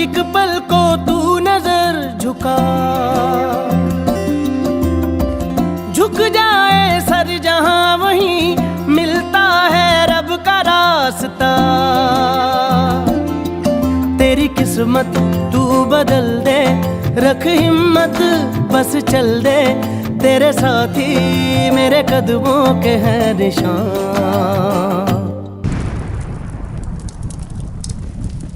एक पल को तू नजर झुका, झुक जाए सर जहां वहीं मिलता है रब का रास्ता। तेरी किस्मत तू बदल दे, रख हिम्मत बस चल दे, तेरे साथी मेरे कदमों के हैं निशान।